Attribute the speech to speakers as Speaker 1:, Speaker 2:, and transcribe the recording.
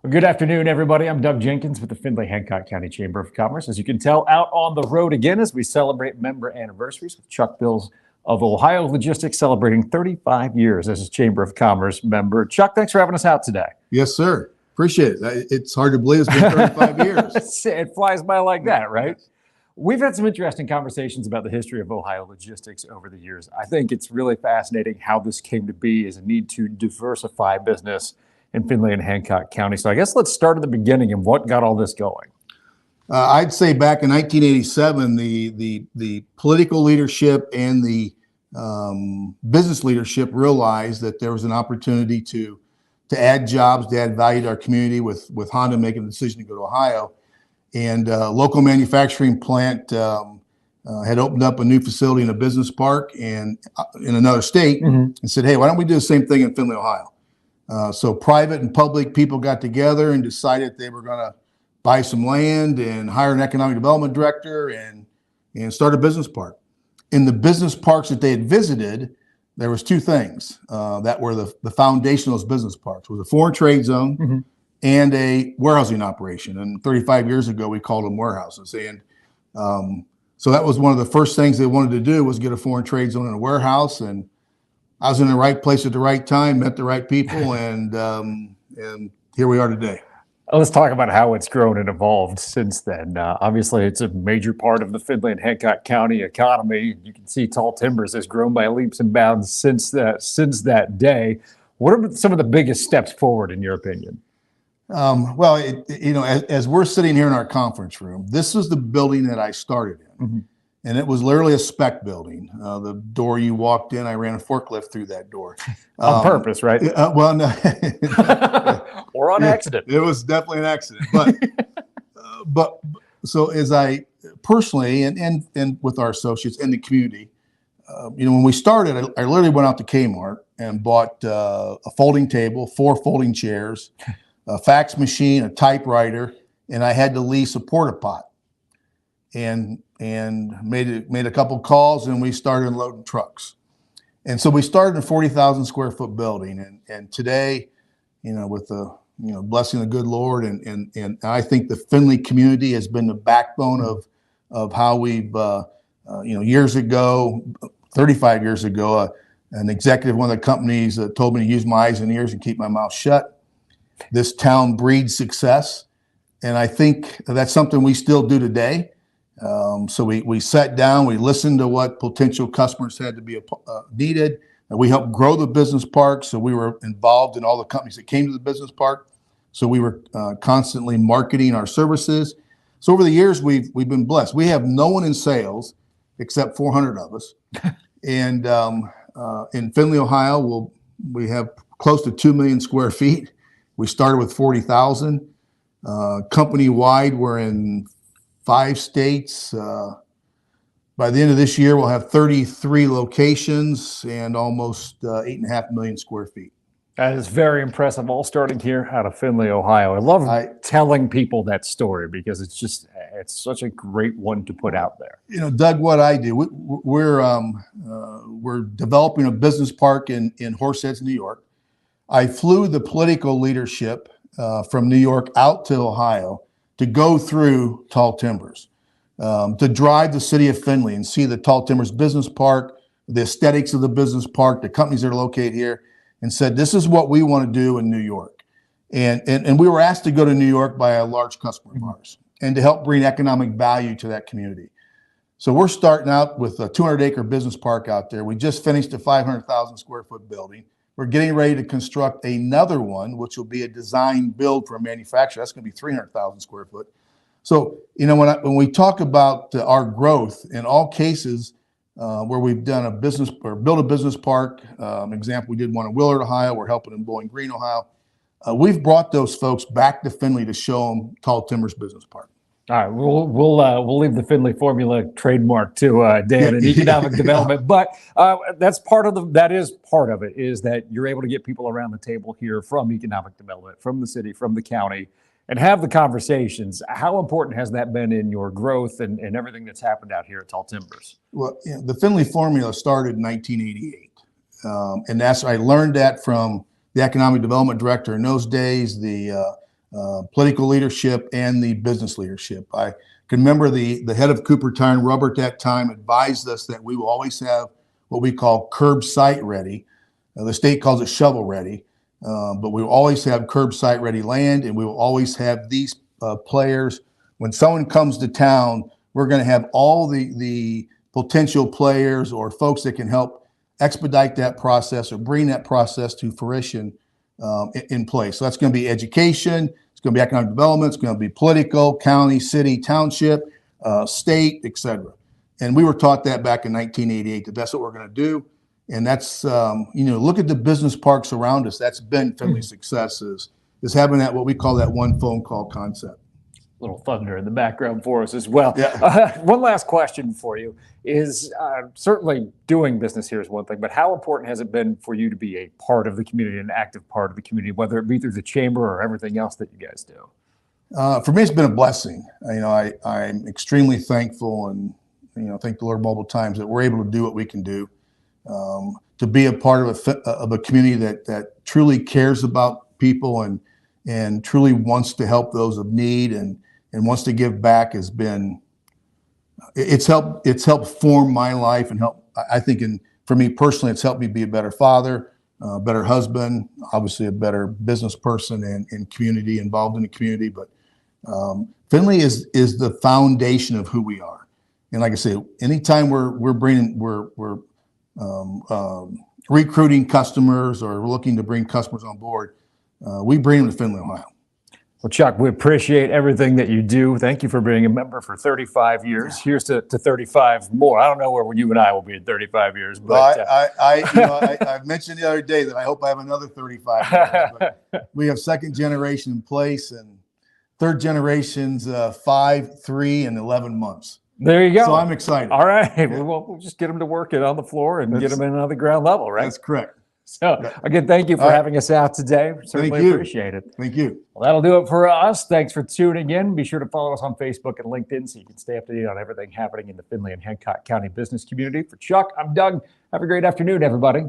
Speaker 1: Well, good afternoon, everybody. I'm Doug Jenkins with the Findlay-Hancock County Chamber of Commerce. As you can tell, out on the road again as we celebrate member anniversaries with Chuck Bills of Ohio Logistics celebrating 35 years as a Chamber of Commerce member. Chuck, thanks for having us out today.
Speaker 2: Yes, sir. Appreciate it. It's hard to believe it's been 35 years.
Speaker 1: It flies by like that, right? Yes. We've had some interesting conversations about the history of Ohio logistics over the years. I think it's really fascinating how this came to be as a need to diversify business in Findlay and Hancock County. So I guess let's start at the beginning and what got all this going.
Speaker 2: I'd say back in 1987, the political leadership and the business leadership realized that there was an opportunity to add jobs, to add value to our community with Honda making the decision to go to Ohio. And local manufacturing plant had opened up a new facility in a business park and in another state and said, hey, why don't we do the same thing in Findlay, Ohio? So private and public people got together and decided they were going to buy some land and hire an economic development director and start a business park. In the business parks that they had visited, there was two things that were the foundation of those business parks. It was a foreign trade zone and a warehousing operation. And 35 years ago, we called them warehouses. And so that was one of the first things they wanted to do was get a foreign trade zone and a warehouse. And I was in the right place at the right time, met the right people, and here we are today.
Speaker 1: Let's talk about how it's grown and evolved since then. Obviously, it's a major part of the Findlay and Hancock County economy. You can see Tall Timbers has grown by leaps and bounds since that day. What are some of the biggest steps forward, in your opinion?
Speaker 2: Well, as we're sitting here in our conference room, this was the building that I started in. And it was literally a spec building. The door you walked in, I ran a forklift through that door.
Speaker 1: On purpose, right?
Speaker 2: Well, no.
Speaker 1: Or on accident.
Speaker 2: It was definitely an accident. But so as I personally and with our associates in the community, when we started, I literally went out to Kmart and bought a folding table, 4 folding chairs, a fax machine, a typewriter, and I had to lease a porta pot. And made a couple calls, and we started unloading trucks. And so we started a 40,000 square foot building. And today, with the blessing of the good Lord, and I think the Findlay community has been the backbone of how we've years ago, 35 years ago, an executive of one of the companies told me to use my eyes and ears and keep my mouth shut. This town breeds success, and I think that's something we still do today. So we sat down, we listened to what potential customers had to be needed, and we helped grow the business park. So we were involved in all the companies that came to the business park. So we were constantly marketing our services. So over the years, we've been blessed. We have no one in sales except 400 of us. And in Findlay, Ohio, we have close to 2 million square feet. We started with 40,000. Company-wide, we're in 5 states. By the end of this year, we'll have 33 locations and almost 8.5 million square feet.
Speaker 1: That is very impressive, all starting here out of Findlay, Ohio. I love telling people that story because it's such a great one to put out there.
Speaker 2: Doug, what I do, we're developing a business park in Horseheads, New York. I flew the political leadership from New York out to Ohio to go through Tall Timbers, to drive the city of Findlay and see the Tall Timbers business park, the aesthetics of the business park, the companies that are located here, and said, this is what we want to do in New York. And we were asked to go to New York by a large customer of ours and to help bring economic value to that community. So we're starting out with a 200-acre business park out there. We just finished a 500,000 square foot building. We're getting ready to construct another one, which will be a design build for a manufacturer. That's going to be 300,000 square foot. So, when we talk about our growth, in all cases where we've done a business or built a business park, example, we did one in Willard, Ohio. We're helping in Bowling Green, Ohio. We've brought those folks back to Findlay to show them Tall Timbers Business Park.
Speaker 1: All right, we'll leave the Findlay formula trademark to Dan and economic development, but that is part of it is that you're able to get people around the table here from economic development, from the city, from the county, and have the conversations. How important has that been in your growth and everything that's happened out here at Tall Timbers?
Speaker 2: Well, the Findlay formula started in 1988, and I learned that from the economic development director in those days, the political leadership and the business leadership. I can remember the head of Cooper Tire and Rubber at that time advised us that we will always have what we call curb site ready. The state calls it shovel ready, but we will always have curb site ready land, and we will always have these players. When someone comes to town, we're going to have all the potential players or folks that can help expedite that process or bring that process to fruition in place. So that's going to be education, it's going to be economic development, it's going to be political, county, city, township, state, etc. And we were taught that back in 1988 that that's what we're going to do. And that's, look at the business parks around us. That's been Findlay's success is having that, what we call that one phone call concept.
Speaker 1: Little thunder in the background for us as well.
Speaker 2: Yeah.
Speaker 1: One last question for you is certainly doing business here is one thing, but how important has it been for you to be a part of the community, an active part of the community, whether it be through the chamber or everything else that you guys do?
Speaker 2: For me, it's been a blessing. I'm extremely thankful and, thank the Lord multiple times that we're able to do what we can do, to be a part of a community that truly cares about people and truly wants to help those of need and wants to give back has been, it's helped form my life and help, I think, for me personally, it's helped me be a better father, a better husband, obviously a better business person and community involved in the community. But Findlay is the foundation of who we are. And like I say, anytime we're recruiting customers or we're looking to bring customers on board, we bring them to Findlay, Ohio.
Speaker 1: Well, Chuck, we appreciate everything that you do. Thank you for being a member for 35 years. Here's to 35 more. I don't know where you and I will be in 35 years. But
Speaker 2: I mentioned the other day that I hope I have another 35 years. But we have second generation in place and third generation's 5, 3, and 11 months.
Speaker 1: There you go.
Speaker 2: So I'm excited.
Speaker 1: All right. Yeah. Well, we'll just get them to work it on the floor and get them in another ground level, right?
Speaker 2: That's correct.
Speaker 1: So again, thank you for having us out today. Certainly appreciate it.
Speaker 2: Thank you.
Speaker 1: Well, that'll do it for us. Thanks for tuning in. Be sure to follow us on Facebook and LinkedIn so you can stay up to date on everything happening in the Findlay and Hancock County business community. For Chuck, I'm Doug. Have a great afternoon, everybody.